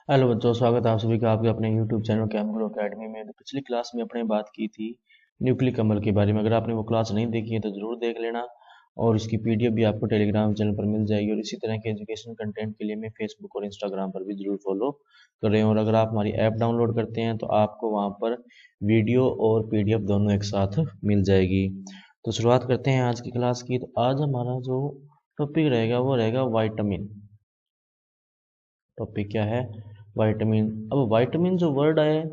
Hello बच्चों, स्वागत है आप सभी का आपके अपने YouTube channel cam grow academy में। तो पिछली क्लास में अपने बात की थी न्यूक्लिक अम्ल के बारे में। अगर आपने वो क्लास नहीं देखी है तो ज़रूर देख लेना, और उसकी PDF भी आपको टेलीग्राम चैनल पर मिल जाएगी। और इसी तरह के एजुकेशन कंटेंट के लिए मैं फेसबुक और इंस्टाग्राम पर भी ज़रूर फॉलो कर रहे हैं। और अगर आप हमारी ऐप डाउनलोड करते हैं तो आपको वहाँ पर वीडियो और PDF दोनों एक साथ मिल जाएगी। तो शुरुआत करते हैं आज की क्लास की। तो आज हमारा जो टॉपिक रहेगा वो रहेगा वाइटामिन। टॉपिक क्या है? विटामिन। अब विटामिन जो वर्ड आया है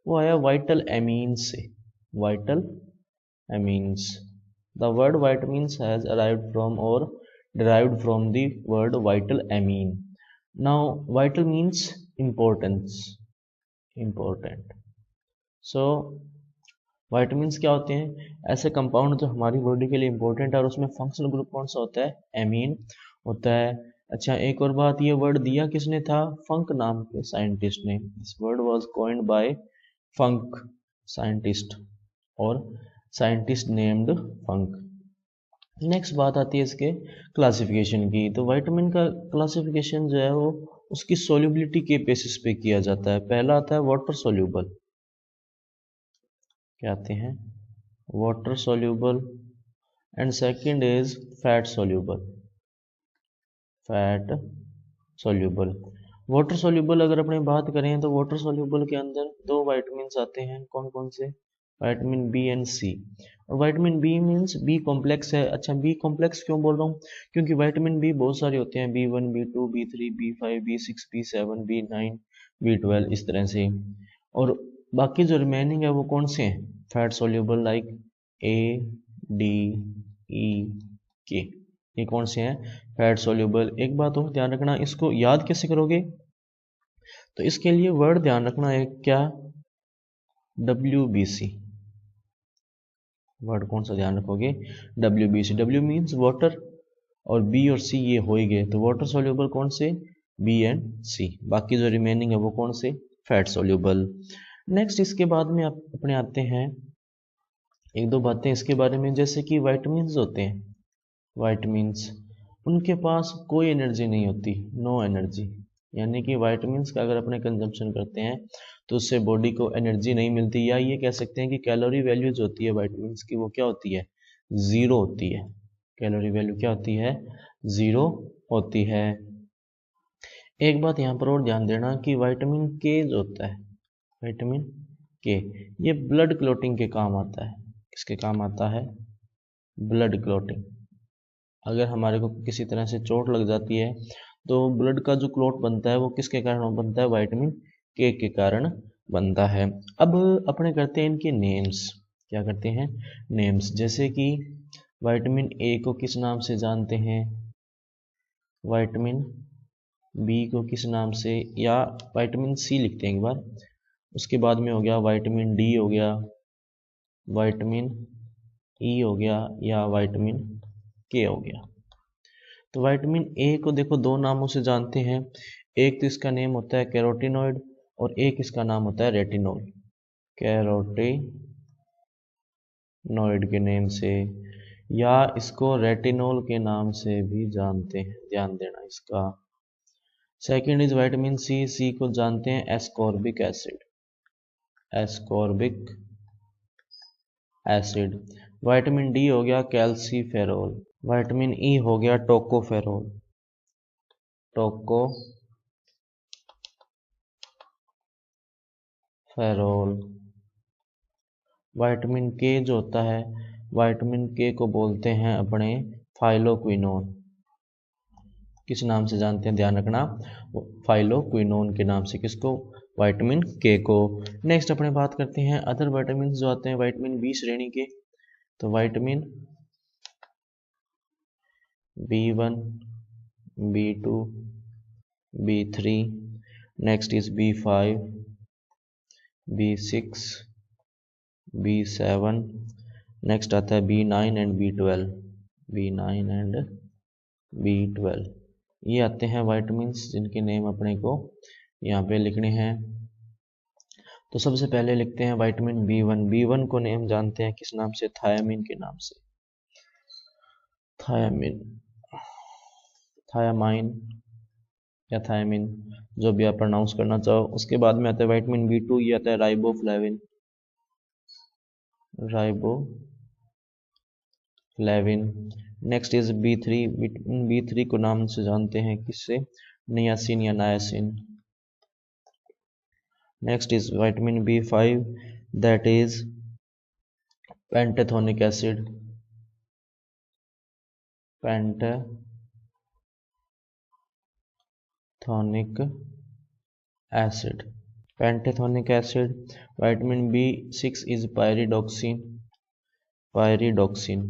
वो आया वाइटल एमीन्स से। Vital amines. The word vitamins has arrived from or derived from the word vital amine. Now vital means importance, important. So vitamins क्या होते हैं? ऐसे कंपाउंड जो हमारी बॉडी के लिए इंपॉर्टेंट है, और उसमें फंक्शनल ग्रुप कौन सा होता है? एमीन होता है। अच्छा, एक और बात, ये वर्ड दिया किसने था? फंक नाम के साइंटिस्ट ने। This word was coined bye funk scientist, और साइंटिस्ट नेम्ड फंक। नेक्स्ट बात आती है इसके क्लासिफिकेशन की। तो विटामिन का क्लासिफिकेशन जो है वो उसकी सोल्यूबिलिटी के बेसिस पे किया जाता है। पहला आता है वाटर सोल्यूबल। क्या आते हैं? Water soluble. And second is fat soluble. Fat soluble. Water soluble अगर अपने बात करें तो वाटर सोल्यूबल के अंदर दो विटामिन आते हैं। कौन कौन से? Vitamin B and C. और vitamin B means B complex है। अच्छा, बी कॉम्प्लेक्स क्यों बोल रहा हूँ? क्योंकि विटामिन बी बहुत सारे होते हैं, B1 B2 B3 B5 B6 B7 B9 B12 इस तरह से। और बाकी जो रिमेनिंग है वो कौन से हैं? Fat soluble, like A, D, E, K. ये कौन से हैं? Fat soluble. एक बात और ध्यान रखना, इसको याद कैसे करोगे? तो इसके लिए वर्ड ध्यान रखना है, क्या? WBC। वर्ड कौन सा ध्यान रखोगे? WBC। W मीन्स वाटर, और बी और सी ये हो ही गए, तो वाटर सोल्यूबल कौन से? बी एंड सी। बाकी जो रिमेनिंग है वो कौन से? Fat soluble. नेक्स्ट इसके बाद में आप अपने आते हैं एक दो बातें इसके बारे में, जैसे कि विटामिन होते हैं। विटामिन्स, उनके पास कोई एनर्जी नहीं होती, नो एनर्जी। यानी कि विटामिन्स का अगर अपने कंजम्पशन करते हैं तो उससे बॉडी को एनर्जी नहीं मिलती, या ये कह सकते हैं कि कैलोरी वैल्यू जो होती है विटामिन्स की वो क्या होती है? ज़ीरो होती है। कैलोरी वैल्यू क्या होती है? ज़ीरो होती है। एक बात यहाँ पर और ध्यान देना कि विटामिन के जो होता है, विटामिन के, ये ब्लड क्लॉटिंग के काम आता है। किसके काम आता है? Blood clotting. अगर हमारे को किसी तरह से चोट लग जाती है तो ब्लड का जो क्लॉट बनता है वो किसके कारण बनता है? विटामिन के कारण बनता है। अब अपने करते हैं इनके नेम्स। क्या करते हैं? नेम्स। जैसे कि विटामिन ए को किस नाम से जानते हैं? विटामिन बी को किस नाम से? या विटामिन सी लिखते हैं एक बार। उसके बाद में हो गया विटामिन डी, हो गया विटामिन ई, हो गया, या विटामिन के हो गया। तो विटामिन ए को देखो दो नामों से जानते हैं। एक तो इसका नेम होता है कैरोटीनॉइड, और एक इसका नाम होता है रेटिनॉल। कैरोटीनॉइड के नेम से, या इसको रेटिनॉल के नाम से भी जानते हैं, ध्यान देना इसका। Second is vitamin C. C को जानते हैं ascorbic acid. Ascorbic acid. Vitamin D हो गया कैल्सीफेरोल। विटामिन ई हो गया टोकोफेरोल। टोकोफेरोल। विटामिन के जो होता है, विटामिन के को बोलते हैं अपने फाइलोक्विनोन। किस नाम से जानते हैं? ध्यान रखना, फाइलोक्विनोन के नाम से। किसको? विटामिन के को। नेक्स्ट अपने बात करते हैं अदर विटामिन जो आते हैं विटामिन बी श्रेणी के। तो vitamin B1 B2 B3, next is B5 B6 B7, next आता है B9 and B12। B9 and B12, ये आते हैं विटामिन्स जिनके नेम अपने को यहाँ पे लिखने हैं। तो सबसे पहले लिखते हैं विटामिन B1। B1 को नेम जानते हैं किस नाम से? थायामीन के नाम से। थायामीन, थायामाइन, या थायमिन, जो भी आप प्रोनाउंस करना चाहो। उसके बाद में आता है विटामिन B2, ये आता है riboflavin, riboflavin. Next is B3, vitamin B3 को नाम से जानते हैं किससे, नियासिन या नायासिन। Next is vitamin B5, that is pantothenic acid, pantothenic acid, pantothenic acid. Vitamin B6 is pyridoxine, pyridoxine.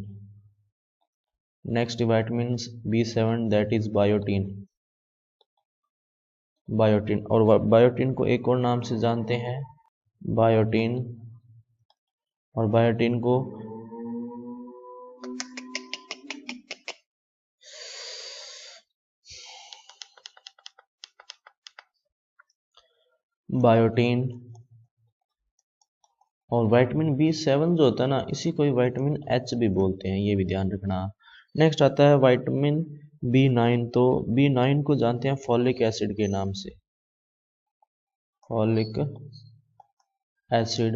Next vitamin B7, that is biotin, biotin. और biotin को एक और नाम से जानते हैं, बायोटीन। और बायोटीन को बायोटीन। और विटामिन B7 जो होता है ना, इसी को विटामिन H भी बोलते हैं, ये भी ध्यान रखना। नेक्स्ट आता है विटामिन B9, तो B9 को जानते हैं फॉलिक एसिड के नाम से, फॉलिक एसिड।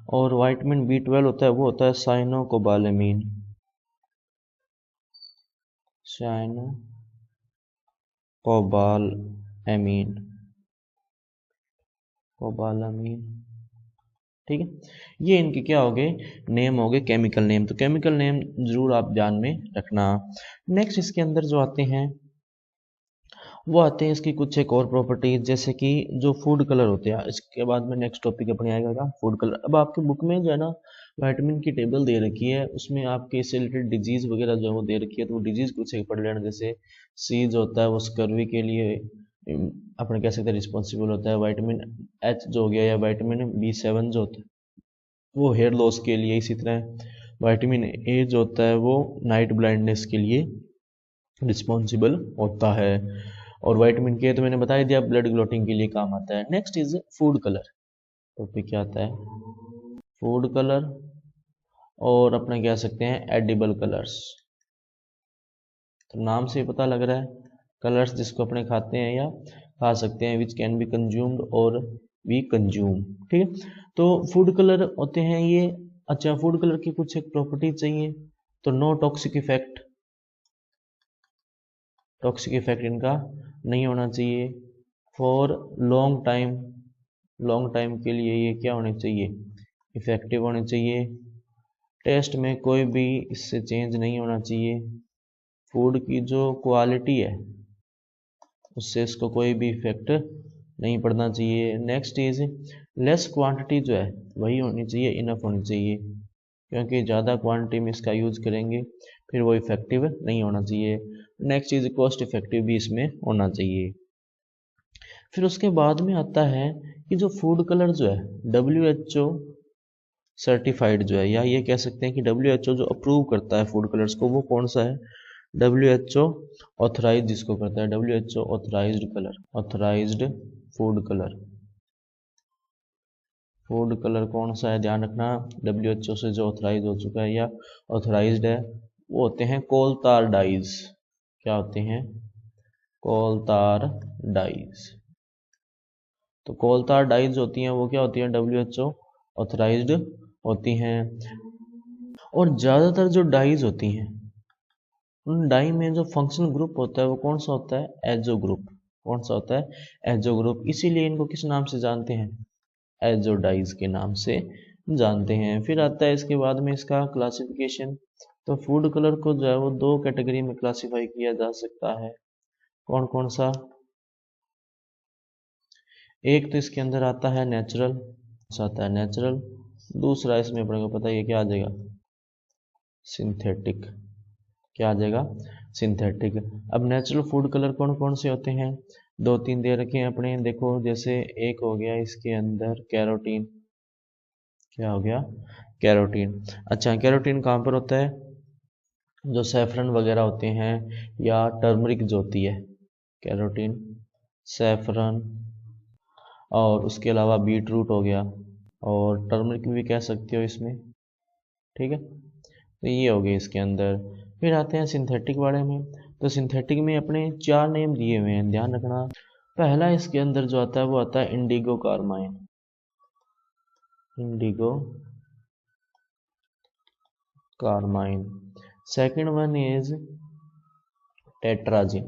और विटामिन B12 होता है, वो होता है साइनोकोबालामीन, साइनोकोबालामीन, कोबालामीन। ठीक है, ये इनके क्या हो गए, नेम हो गए, केमिकल नेम। तो केमिकल नेम जरूर आप ध्यान में रखना। नेक्स्ट इसके अंदर जो आते हैं वो आते हैं इसकी कुछ एक और प्रॉपर्टीज, जैसे कि जो फूड कलर होते हैं। इसके बाद में नेक्स्ट टॉपिक अपने आएगा क्या, फूड कलर। अब आपके बुक में जो है ना विटामिन की टेबल दे रखी है, उसमें आपके इससे रिलेटेड डिजीज वगैरह जो है वो दे रखी है, तो वो डिजीज कुछ एक पढ़ लेना। जैसे सी जो होता है वो स्कर्वी के लिए अपने कह सकते हैं रिस्पॉन्सिबल होता है। विटामिन H जो हो गया, या विटामिन B7 जो होता है वो हेयर लॉस के लिए। इसी तरह विटामिन A जो होता है वो नाइट ब्लाइंडनेस के लिए रिस्पॉन्सिबल होता है। और विटामिन K तो मैंने बता ही दिया, ब्लड क्लॉटिंग के लिए काम आता है। Next is food colour, topic क्या आता है, फूड कलर। और अपने कह सकते हैं एडिबल कलर्स, तो नाम से पता लग रहा है कलर्स जिसको अपने खाते हैं या खा सकते हैं, विच कैन बी कंज्यूम्ड और वी कंज्यूम। ठीक है, तो फूड कलर होते हैं ये। अच्छा, फूड कलर की कुछ एक प्रॉपर्टी चाहिए, तो no toxic effect, toxic effect इनका नहीं होना चाहिए। For long time, long time के लिए ये क्या होने चाहिए, इफेक्टिव होने चाहिए। टेस्ट में कोई भी इससे चेंज नहीं होना चाहिए। फूड की जो क्वालिटी है उससे इसको कोई भी इफेक्ट नहीं पड़ना चाहिए। नेक्स्ट इज लेस क्वांटिटी जो है वही होनी चाहिए, इनफ होनी चाहिए, क्योंकि ज़्यादा क्वांटिटी में इसका यूज़ करेंगे फिर वो इफेक्टिव नहीं होना चाहिए। नेक्स्ट चीज़ कॉस्ट इफेक्टिव भी इसमें होना चाहिए। फिर उसके बाद में आता है कि जो फूड कलर जो है WHO सर्टिफाइड जो है, या ये कह सकते हैं कि WHO जो अप्रूव करता है फूड कलर्स को, वो कौन सा है, WHO ऑथराइज जिसको करता है, WHO authorised colour, authorised food colour. Food colour कौन सा है ध्यान रखना, WHO से जो ऑथराइज हो चुका है या ऑथराइज्ड है, वो होते हैं कोलतार डाइज। क्या होते हैं, कोलतार डाइज। तो कोलतार डाइज होती हैं वो क्या होती हैं, WHO ऑथराइज्ड होती हैं। और ज़्यादातर जो डाइज होती हैं उन डाई में जो फंक्शनल ग्रुप होता है वो कौन सा होता है, एजो ग्रुप। कौन सा होता है, एजो ग्रुप। इसीलिए इनको किस नाम से जानते हैं, एजो डाइज के नाम से जानते हैं। फिर आता है इसके बाद में इसका क्लासिफिकेशन। तो फूड कलर को जो है वो दो कैटेगरी में क्लासिफाई किया जा सकता है। कौन कौन सा, एक तो इसके अंदर आता है नेचुरल, आता है नेचुरल। दूसरा इसमें अपने को पता है क्या आ जाएगा, सिंथेटिक। क्या आ जाएगा, सिंथेटिक। अब नेचुरल फूड कलर कौन कौन से होते हैं, दो तीन दे रखे हैं अपने, देखो। जैसे एक हो गया इसके अंदर कैरोटीन, क्या हो गया, कैरोटीन। अच्छा, कैरोटीन कहाँ पर होता है, जो सैफरन वगैरह होते हैं या टर्मरिक जो होती है, कैरोटीन, सैफरन। और उसके अलावा बीट रूट हो गया, और टर्मरिक भी कह सकते हो इसमें। ठीक है, तो ये हो गए इसके अंदर। फिर आते हैं सिंथेटिक वाले में। तो सिंथेटिक में अपने चार नेम दिए हुए हैं, ध्यान रखना। पहला इसके अंदर जो आता है वो आता है indigo carmine, indigo carmine. Second one is tartrazine,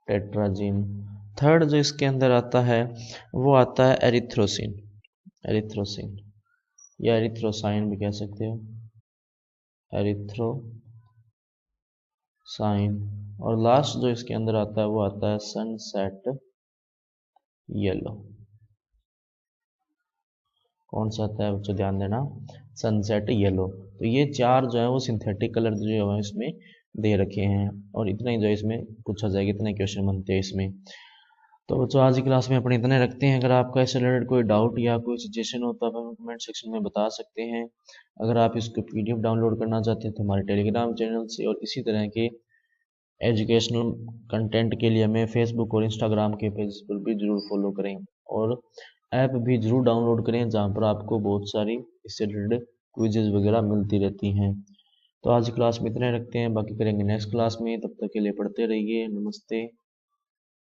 tartrazine. Third जो इसके अंदर आता है वो आता है एरिथ्रोसिन, एरिथ्रोसिन या एरिथ्रोसाइन भी कह सकते हो, एरिथ्रोसाइन। और लास्ट जो इसके अंदर आता है वो आता है सनसेट येलो। कौन सा आता है बच्चों, ध्यान देना, सनसेट येलो। तो ये चार जो है वो सिंथेटिक कलर जो है इसमें दे रखे हैं, और इतना ही जो है इसमें पूछा जाएगा, इतने क्वेश्चन बनते हैं इसमें। तो बच्चों आज की क्लास में अपने इतने रखते हैं। अगर आपका इससे रिलेटेड कोई डाउट या कोई सजेशन हो तो आप हमें कमेंट सेक्शन में बता सकते हैं। अगर आप इसको PDF डाउनलोड करना चाहते हैं तो हमारे टेलीग्राम चैनल से, और इसी तरह के एजुकेशनल कंटेंट के लिए हमें फेसबुक और इंस्टाग्राम के पेज पर भी जरूर फॉलो करें, और ऐप भी जरूर डाउनलोड करें जहाँ पर आपको बहुत सारी इससे रिलेटेड क्विजेज वगैरह मिलती रहती हैं। तो आज की क्लास में इतने रखते हैं, बाकी करेंगे नेक्स्ट क्लास में। तब तक के लिए पढ़ते रहिए। नमस्ते।